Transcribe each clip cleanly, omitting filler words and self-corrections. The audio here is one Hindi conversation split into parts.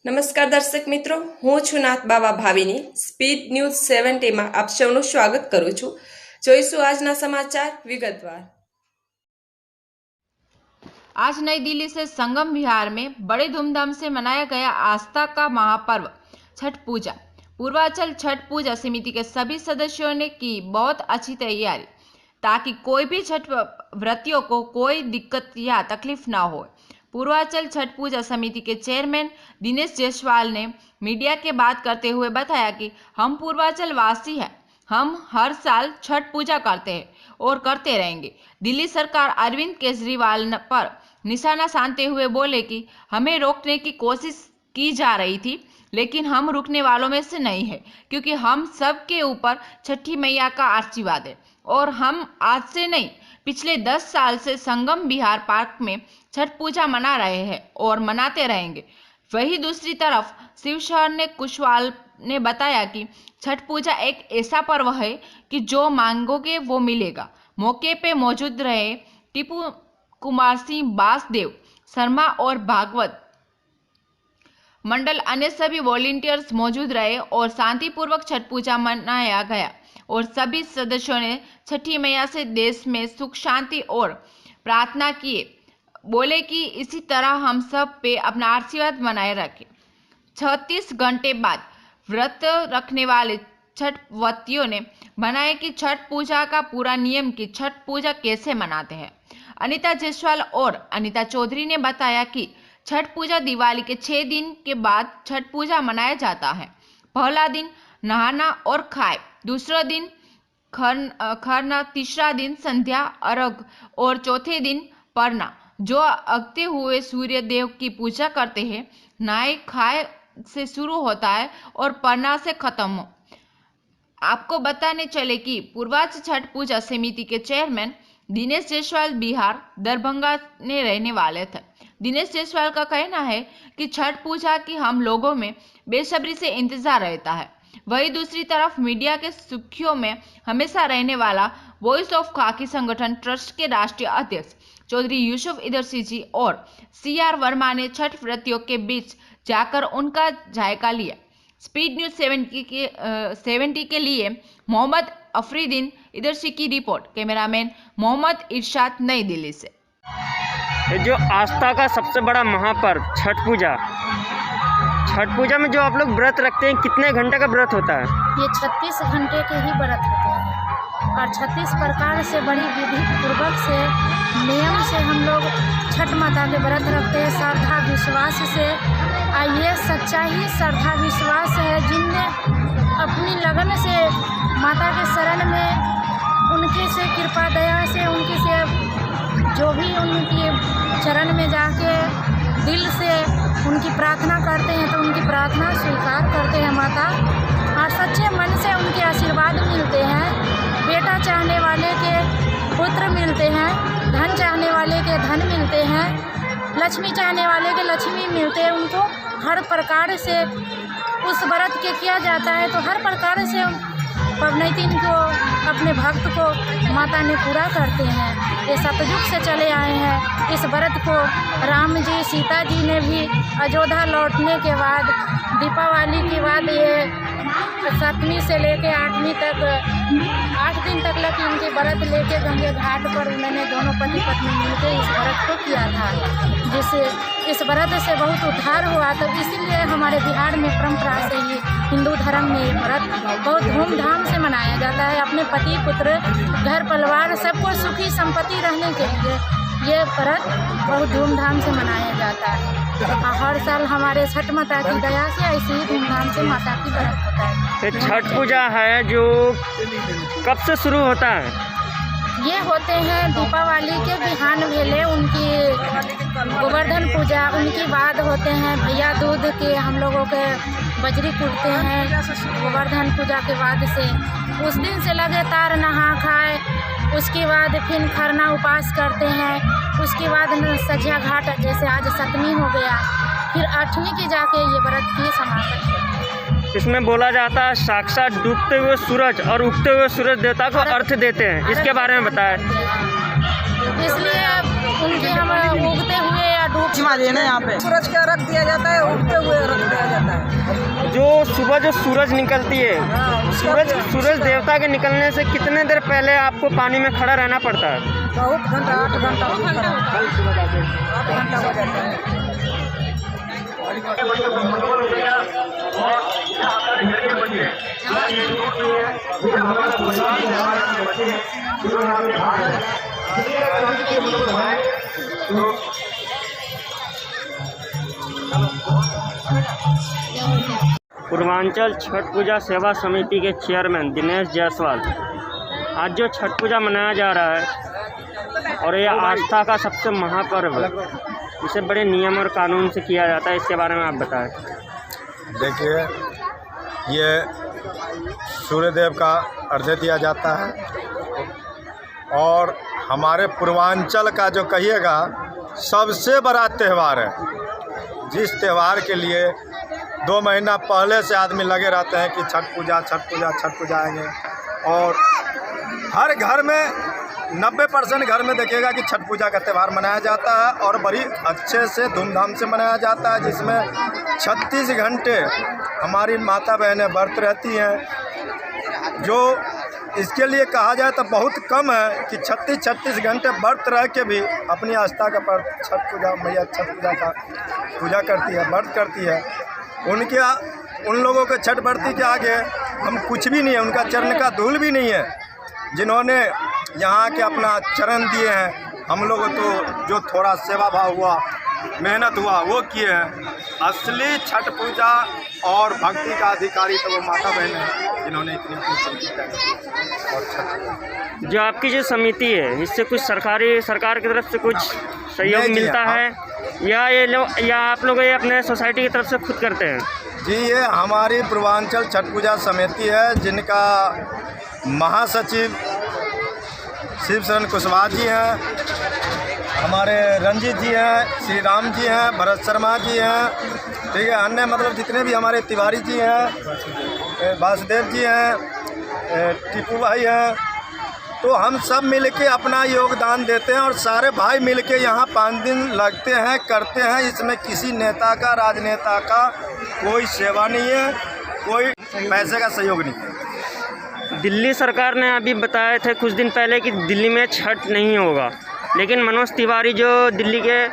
નમસ્કાર દર્શક મિત્રો, હું છું નાથ બાવા ભાવિની સ્પીડ ન્યૂઝ 70 માં આપ સૌનું સ્વાગત કરું છું। જોઈશું આજના સમાચાર વિગતવાર। आज नई दिल्ली से संगम विहार में बड़े धूमधाम से मनाया गया आस्था का महापर्व छठ पूजा। पूर्वांचल छठ पूजा समिति के सभी सदस्यों ने की बहुत अच्छी तैयारी ताकि कोई भी छठ व्रतियों को कोई दिक्कत या तकलीफ ना हो। पूर्वांचल छठ पूजा समिति के चेयरमैन दिनेश जायसवाल ने मीडिया के बात करते हुए बताया कि हम पूर्वांचल वासी हैं, हम हर साल छठ पूजा करते हैं और करते रहेंगे। दिल्ली सरकार अरविंद केजरीवाल पर निशाना साधते हुए बोले कि हमें रोकने की कोशिश की जा रही थी, लेकिन हम रुकने वालों में से नहीं है, क्योंकि हम सब के ऊपर छठी मैया का आशीर्वाद है और हम आज से नहीं पिछले 10 साल से संगम विहार पार्क में छठ पूजा मना रहे हैं और मनाते रहेंगे। वही दूसरी तरफ शिवशरण ने कुशवाल ने बताया कि छठ पूजा एक ऐसा पर्व है कि जो मांगोगे वो मिलेगा। मौके पे मौजूद रहे टीपू कुमार सिंह, बासदेव शर्मा और भागवत मंडल अन्य सभी वॉलंटियर्स मौजूद रहे और शांतिपूर्वक छठ पूजा मनाया गया और सभी सदस्यों ने छठी मैया से देश में सुख शांति और प्रार्थना किए। बोले कि इसी तरह हम सब पे अपना आशीर्वाद बनाए रखें। 36 घंटे बाद व्रत रखने वाले छठ व्रतियों ने बनाया कि छठ पूजा का पूरा नियम की छठ पूजा कैसे मनाते हैं। अनीता जायसवाल और अनीता चौधरी ने बताया कि छठ पूजा दिवाली के 6 दिन के बाद छठ पूजा मनाया जाता है। पहला दिन नहाना और खाए, दूसरा दिन खरना, तीसरा दिन संध्या अर्घ और चौथे दिन परना, जो अगते हुए सूर्य देव की पूजा करते हैं। नहाए खाए से शुरू होता है और परना से खत्म हो। आपको बताने चले कि पूर्वांचल छठ पूजा समिति के चेयरमैन दिनेश जायसवाल बिहार दरभंगा में रहने वाले थे। दिनेश जायसवाल का कहना है कि छठ पूजा की हम लोगों में बेसब्री से इंतजार रहता है। वही दूसरी तरफ मीडिया के सुर्खियों में हमेशा रहने वाला वॉइस ऑफ खाकी संगठन ट्रस्ट के राष्ट्रीय अध्यक्ष चौधरी यूसुफ इदरसी जी और CR वर्मा ने छठ व्रतियों के बीच जाकर उनका जायका लिया। स्पीड न्यूज 70 के लिए मोहम्मद अफरीदीन इदरसी की रिपोर्ट। कैमरामैन मोहम्मद इरशाद, नई दिल्ली से। जो आस्था का सबसे बड़ा महापर्व छठ पूजा में जो आप लोग व्रत रखते हैं, कितने घंटे का व्रत होता है? ये 36 घंटे के ही व्रत होते हैं और 36 प्रकार से बड़ी विधि पूर्वक से नियम से हम लोग छठ माता के व्रत रखते हैं, श्रद्धा विश्वास से। ये सच्चा ही श्रद्धा विश्वास है, जिनने अपनी लगन से माता के शरण में उनकी से कृपा दया से उनकी से जो भी उनकी चरण में जाके दिल से उनकी प्रार्थना करते हैं तो उनकी प्रार्थना स्वीकार करते हैं माता, और सच्चे मन से उनके आशीर्वाद मिलते हैं। बेटा चाहने वाले के पुत्र मिलते हैं, धन चाहने वाले के धन मिलते हैं, लक्ष्मी चाहने वाले के लक्ष्मी मिलते हैं। उनको हर प्रकार से उस व्रत के किया जाता है, तो हर प्रकार से पवनैतिन को अपने भक्त को माता ने पूरा करते हैं। ये सतयुग से चले आए हैं। इस व्रत को राम जी सीता जी ने भी अयोध्या लौटने के बाद दीपावली के बाद ये 7वीं से लेके 8वीं तक 8 दिन तक लगी इनके व्रत लेके गंगे घाट पर उन्होंने दोनों पति पत्नी मिलकर इस व्रत को किया था, जिससे इस व्रत से बहुत उद्धार हुआ। तो इसीलिए हमारे बिहार में परंपरा से ही हिंदू धर्म में व्रत बहुत धूमधाम से मनाया जाता है। अपने पति पुत्र घर परिवार सबको सुखी संपत्ति रहने के लिए ये व्रत बहुत धूमधाम से मनाया जाता है। हर साल हमारे छठ माता की दया से ऐसे ही धूमधाम से माता की व्रत होता है। छठ पूजा है जो कब से शुरू होता है? ये होते हैं दीपावली के बिहान भेले, उनकी गोवर्धन पूजा, उनके बाद होते हैं भैया दूज के हम लोगों के बजरी कूटते हैं। गोवर्धन पूजा के बाद से उस दिन से लगातार नहा खाए, उसके बाद फिर खरना उपास करते हैं, उसके बाद सज्जा घाट, जैसे आज 7वीं हो गया, फिर 8वीं के जाके ये व्रत की समाप्ति होती है। इसमें बोला जाता है साक्षात डूबते हुए सूरज और उगते हुए सूरज देवता को अर्थ देते हैं, इसके बारे में बताएं। इसलिए उनके हम उगते हुए या डूबते यहाँ पे सूरज का अर्घ दिया जाता है, उगते हुए अर्घ दिया सुबह जो सूरज निकलती है, सूरज देवता के निकलने से कितने देर पहले आपको पानी में खड़ा रहना पड़ता है? बहुत घंटा, 8 घंटा हो जाता है। पूर्वांचल छठ पूजा सेवा समिति के चेयरमैन दिनेश जायसवाल, आज जो छठ पूजा मनाया जा रहा है और ये आस्था का सबसे महापर्व है, इसे बड़े नियम और कानून से किया जाता है, इसके बारे में आप बताएं। देखिए, ये सूर्यदेव का अर्घ्य दिया जाता है और हमारे पूर्वांचल का जो कहिएगा सबसे बड़ा त्यौहार है, जिस त्यौहार के लिए 2 महीना पहले से आदमी लगे रहते हैं कि छठ पूजा आएंगे। और हर घर में 90% घर में देखिएगा कि छठ पूजा का त्यौहार मनाया जाता है और बड़ी अच्छे से धूमधाम से मनाया जाता है, जिसमें 36 घंटे हमारी माता बहनें व्रत रहती हैं। जो इसके लिए कहा जाए तो बहुत कम है कि 36 घंटे व्रत रह के भी अपनी आस्था का पर्व छठ पूजा, मैया छठ पूजा का पूजा करती है, व्रत करती है। उन लोगों के छठ व्रती के आगे हम कुछ भी नहीं है, उनका चरण का धूल भी नहीं है, जिन्होंने यहाँ के अपना चरण दिए हैं। हम लोग तो जो थोड़ा सेवा भाव हुआ, मेहनत हुआ, वो किए हैं। असली छठ पूजा और भक्ति का अधिकारी तो वो माता बहन है, जिन्होंने इतनी अपनी समिति और छठ। जो आपकी जो समिति है, इससे कुछ सरकार की तरफ से कुछ सहयोग मिलता है या आप लोग ये अपने सोसाइटी की तरफ से खुद करते हैं? जी, ये हमारी पूर्वांचल छठ पूजा समिति है, जिनका महासचिव शिव शरण कुशवाहा जी हैं, हमारे रंजीत जी हैं, श्री राम जी हैं, भरत शर्मा जी हैं, ठीक है, अन्य मतलब जितने भी हमारे तिवारी जी हैं, वासुदेव जी हैं, टीपू भाई हैं, तो हम सब मिलके अपना योगदान देते हैं और सारे भाई मिलके यहाँ 5 दिन लगते हैं, करते हैं। इसमें किसी नेता का, राजनेता का कोई सेवा नहीं है, कोई पैसे का सहयोग नहीं है। दिल्ली सरकार ने अभी बताए थे कुछ दिन पहले कि दिल्ली में छठ नहीं होगा, लेकिन मनोज तिवारी जो दिल्ली के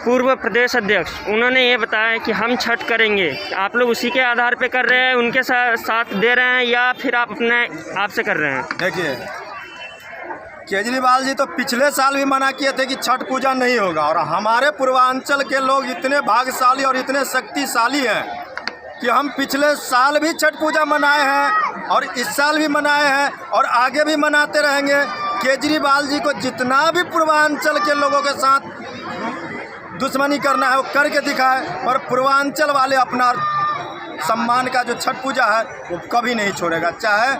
पूर्व प्रदेश अध्यक्ष, उन्होंने ये बताया कि हम छठ करेंगे। आप लोग उसी के आधार पे कर रहे हैं, उनके साथ दे रहे हैं या फिर आप अपने आप से कर रहे हैं? देखिए, केजरीवाल जी तो पिछले साल भी मना किए थे कि छठ पूजा नहीं होगा, और हमारे पूर्वांचल के लोग इतने भाग्यशाली और इतने शक्तिशाली हैं कि हम पिछले साल भी छठ पूजा मनाए हैं और इस साल भी मनाए हैं और आगे भी मनाते रहेंगे। केजरीवाल जी को जितना भी पूर्वांचल के लोगों के साथ दुश्मनी करना है वो करके दिखाए, और पूर्वांचल वाले अपना सम्मान का जो छठ पूजा है वो कभी नहीं छोड़ेगा। चाहे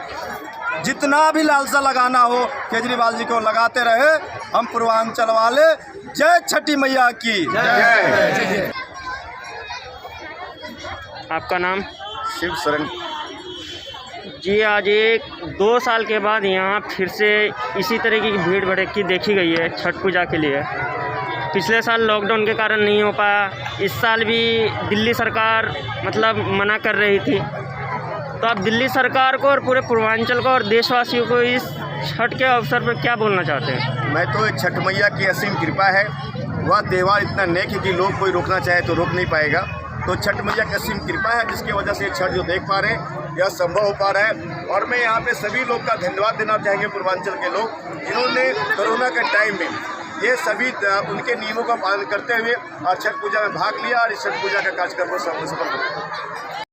जितना भी लालसा लगाना हो, केजरीवाल जी को लगाते रहे। हम पूर्वांचल वाले, जय छठी मैया की जय। आपका नाम? शिव शरण जी। आज 2 साल के बाद यहाँ फिर से इसी तरह की भीड़ भड़की देखी गई है छठ पूजा के लिए। पिछले साल लॉकडाउन के कारण नहीं हो पाया, इस साल भी दिल्ली सरकार मतलब मना कर रही थी। तो आप दिल्ली सरकार को और पूरे पूर्वांचल को और देशवासियों को इस छठ के अवसर पर क्या बोलना चाहते हैं? मैं तो छठ मैया की असीम कृपा है, वह त्यौहार इतना नेक है कि लोग कोई रोकना चाहे तो रोक नहीं पाएगा। तो छठ मैया की असीम कृपा है, जिसकी वजह से छठ जो देख पा रहे हैं यह संभव हो पा रहा है। और मैं यहाँ पे सभी लोग का धन्यवाद देना चाहेंगे, पूर्वांचल के लोग जिन्होंने कोरोना के टाइम में ये सभी उनके नियमों का पालन करते हुए और छठ पूजा में भाग लिया और इस छठ पूजा का कार्यक्रम को सफल बनाया।